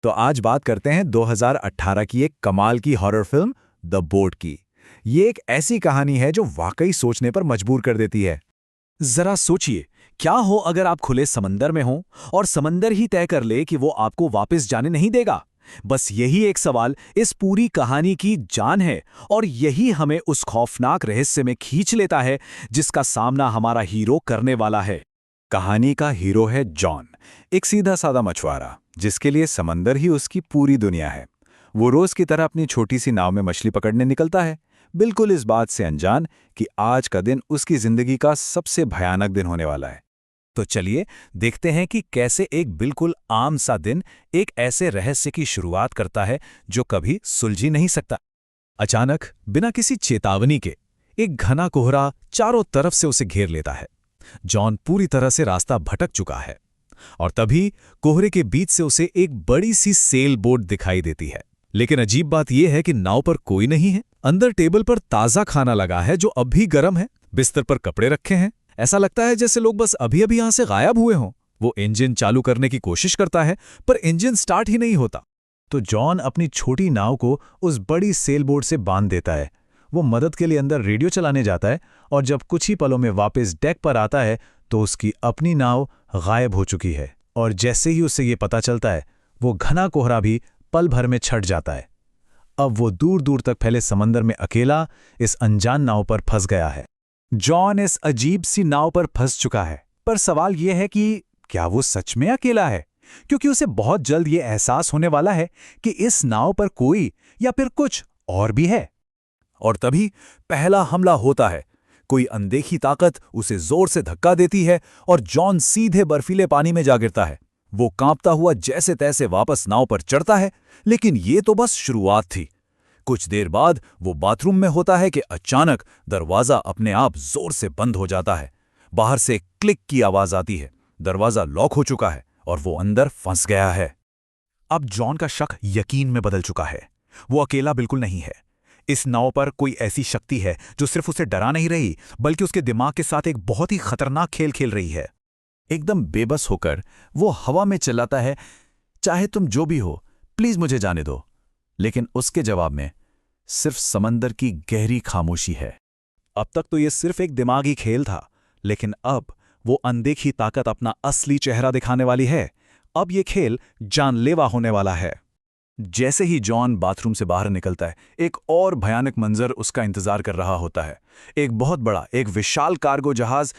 तो आज बात करते हैं 2018 की एक कमाल की हॉरर फिल्म द बोट की। ये एक ऐसी कहानी है जो वाकई सोचने पर मजबूर कर देती है। जरा सोचिए, क्या हो अगर आप खुले समंदर में हो और समंदर ही तय कर ले कि वो आपको वापस जाने नहीं देगा। बस यही एक सवाल इस पूरी कहानी की जान है और यही हमें उस खौफनाक रहस्य में खींच लेता है जिसका सामना हमारा हीरो करने वाला है। कहानी का हीरो है जॉन, एक सीधा साधा मछुआरा जिसके लिए समंदर ही उसकी पूरी दुनिया है। वो रोज की तरह अपनी छोटी सी नाव में मछली पकड़ने निकलता है, बिल्कुल इस बात से अनजान कि आज का दिन उसकी जिंदगी का सबसे भयानक दिन होने वाला है। तो चलिए देखते हैं कि कैसे एक बिल्कुल आम सा दिन एक ऐसे रहस्य की शुरुआत करता है जो कभी सुलझ ही नहीं सकता। अचानक बिना किसी चेतावनी के एक घना कोहरा चारों तरफ से उसे घेर लेता है। जॉन पूरी तरह से रास्ता भटक चुका है और तभी कोहरे के बीच से उसे एक बड़ी सी सेल बोट दिखाई देती है। लेकिन अजीब बात यह है कि नाव पर कोई नहीं है। अंदर टेबल पर ताजा खाना लगा है जो अब भी गर्म है। बिस्तर पर कपड़े रखे हैं। ऐसा लगता है जैसे लोग बस अभी अभी यहां से गायब हुए हों। वो इंजन चालू करने की कोशिश करता है पर इंजन स्टार्ट ही नहीं होता। तो जॉन अपनी छोटी नाव को उस बड़ी सेल बोट से बांध देता है। वो मदद के लिए अंदर रेडियो चलाने जाता है और जब कुछ ही पलों में वापस डेक पर आता है तो उसकी अपनी नाव गायब हो चुकी है। और जैसे ही उसे ये पता चलता है, वो घना कोहरा भी पल भर में छट जाता है। अब वो दूर दूर तक फैले समंदर में अकेला इस अनजान नाव पर फंस गया है। जॉन इस अजीब सी नाव पर फंस चुका है, पर सवाल यह है कि क्या वो सच में अकेला है? क्योंकि उसे बहुत जल्द ये एहसास होने वाला है कि इस नाव पर कोई या फिर कुछ और भी है। और तभी पहला हमला होता है। कोई अनदेखी ताकत उसे जोर से धक्का देती है और जॉन सीधे बर्फीले पानी में जा गिरता है। वो कांपता हुआ जैसे तैसे वापस नाव पर चढ़ता है, लेकिन ये तो बस शुरुआत थी। कुछ देर बाद वो बाथरूम में होता है कि अचानक दरवाजा अपने आप जोर से बंद हो जाता है। बाहर से क्लिक की आवाज आती है। दरवाजा लॉक हो चुका है और वो अंदर फंस गया है। अब जॉन का शक यकीन में बदल चुका है। वो अकेला बिल्कुल नहीं है। इस नाव पर कोई ऐसी शक्ति है जो सिर्फ उसे डरा नहीं रही, बल्कि उसके दिमाग के साथ एक बहुत ही खतरनाक खेल खेल रही है। एकदम बेबस होकर वो हवा में चिल्लाता है, चाहे तुम जो भी हो, प्लीज मुझे जाने दो। लेकिन उसके जवाब में सिर्फ समंदर की गहरी खामोशी है। अब तक तो ये सिर्फ एक दिमागी खेल था, लेकिन अब वो अनदेखी ताकत अपना असली चेहरा दिखाने वाली है। अब ये खेल जानलेवा होने वाला है। जैसे ही जॉन बाथरूम से बाहर निकलता है, एक और भयानक मंजर उसका इंतजार कर रहा होता है। एक बहुत बड़ा, एक विशाल कार्गो जहाज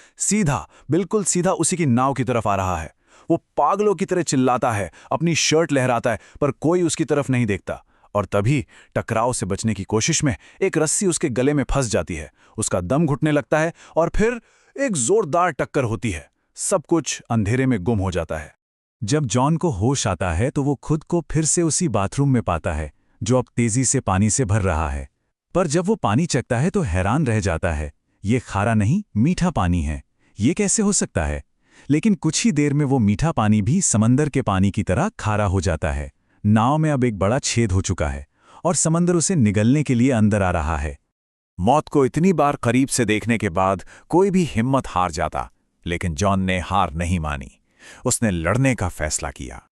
बिल्कुल सीधा उसी की नाव की तरफ आ रहा है। वो पागलों की तरह चिल्लाता है, अपनी शर्ट लहराता है, पर कोई उसकी तरफ नहीं देखता। और तभी टकराव से बचने की कोशिश में एक रस्सी उसके गले में फंस जाती है। उसका दम घुटने लगता है और फिर एक जोरदार टक्कर होती है। सब कुछ अंधेरे में गुम हो जाता है। जब जॉन को होश आता है तो वो खुद को फिर से उसी बाथरूम में पाता है जो अब तेजी से पानी से भर रहा है। पर जब वो पानी चखता है तो हैरान रह जाता है। ये खारा नहीं, मीठा पानी है। ये कैसे हो सकता है? लेकिन कुछ ही देर में वो मीठा पानी भी समंदर के पानी की तरह खारा हो जाता है। नाव में अब एक बड़ा छेद हो चुका है और समंदर उसे निगलने के लिए अंदर आ रहा है। मौत को इतनी बार करीब से देखने के बाद कोई भी हिम्मत हार जाता, लेकिन जॉन ने हार नहीं मानी। उसने लड़ने का फैसला किया।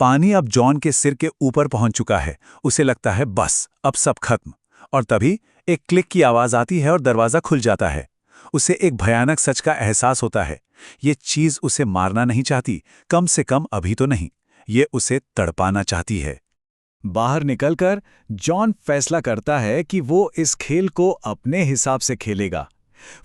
पानी अब जॉन के सिर के ऊपर पहुंच चुका है। उसे लगता है बस अब सब खत्म। और तभी एक क्लिक की आवाज आती है और दरवाजा खुल जाता है। उसे एक भयानक सच का एहसास होता है। ये चीज उसे मारना नहीं चाहती, कम से कम अभी तो नहीं। ये उसे तड़पाना चाहती है। बाहर निकलकर जॉन फैसला करता है कि वो इस खेल को अपने हिसाब से खेलेगा।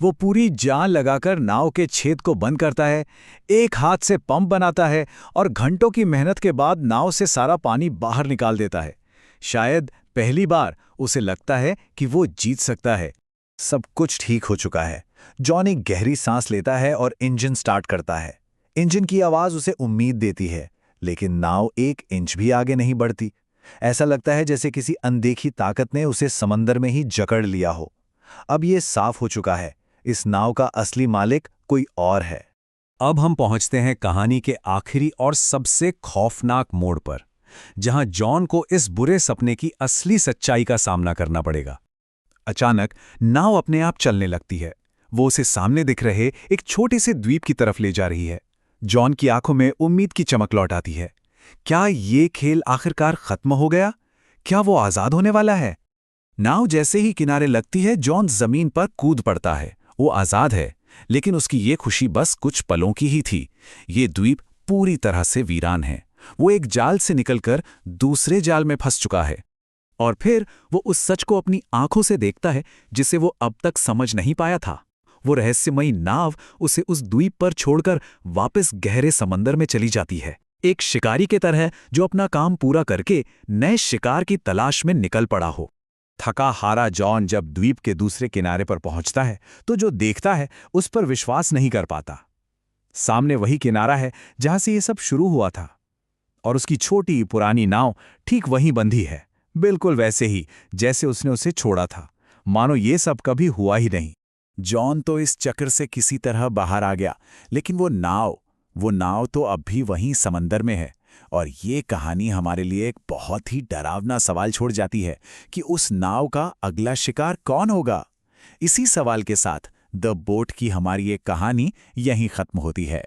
वो पूरी जान लगाकर नाव के छेद को बंद करता है, एक हाथ से पंप बनाता है और घंटों की मेहनत के बाद नाव से सारा पानी बाहर निकाल देता है। शायद पहली बार उसे लगता है कि वो जीत सकता है। सब कुछ ठीक हो चुका है। जॉन एक गहरी सांस लेता है और इंजन स्टार्ट करता है। इंजन की आवाज उसे उम्मीद देती है, लेकिन नाव एक इंच भी आगे नहीं बढ़ती। ऐसा लगता है जैसे किसी अनदेखी ताकत ने उसे समंदर में ही जकड़ लिया हो। अब ये साफ हो चुका है, इस नाव का असली मालिक कोई और है। अब हम पहुंचते हैं कहानी के आखिरी और सबसे खौफनाक मोड़ पर, जहां जॉन को इस बुरे सपने की असली सच्चाई का सामना करना पड़ेगा। अचानक नाव अपने आप चलने लगती है। वो उसे सामने दिख रहे एक छोटे से द्वीप की तरफ ले जा रही है। जॉन की आंखों में उम्मीद की चमक लौट आती है। क्या ये खेल आखिरकार खत्म हो गया? क्या वो आजाद होने वाला है? नाव जैसे ही किनारे लगती है, जॉन जमीन पर कूद पड़ता है। वो आजाद है, लेकिन उसकी ये खुशी बस कुछ पलों की ही थी। ये द्वीप पूरी तरह से वीरान है। वो एक जाल से निकलकर दूसरे जाल में फंस चुका है। और फिर वो उस सच को अपनी आंखों से देखता है जिसे वो अब तक समझ नहीं पाया था। वो रहस्यमयी नाव उसे उस द्वीप पर छोड़कर वापस गहरे समंदर में चली जाती है, एक शिकारी के तरह जो अपना काम पूरा करके नए शिकार की तलाश में निकल पड़ा हो। थका हारा जॉन जब द्वीप के दूसरे किनारे पर पहुंचता है तो जो देखता है उस पर विश्वास नहीं कर पाता। सामने वही किनारा है जहां से ये सब शुरू हुआ था, और उसकी छोटी पुरानी नाव ठीक वहीं बंधी है, बिल्कुल वैसे ही जैसे उसने उसे छोड़ा था, मानो ये सब कभी हुआ ही नहीं। जॉन तो इस चक्र से किसी तरह बाहर आ गया, लेकिन वो नाव तो अब भी वहीं समंदर में है। और ये कहानी हमारे लिए एक बहुत ही डरावना सवाल छोड़ जाती है कि उस नाव का अगला शिकार कौन होगा। इसी सवाल के साथ द बोट की हमारी ये कहानी यहीं खत्म होती है।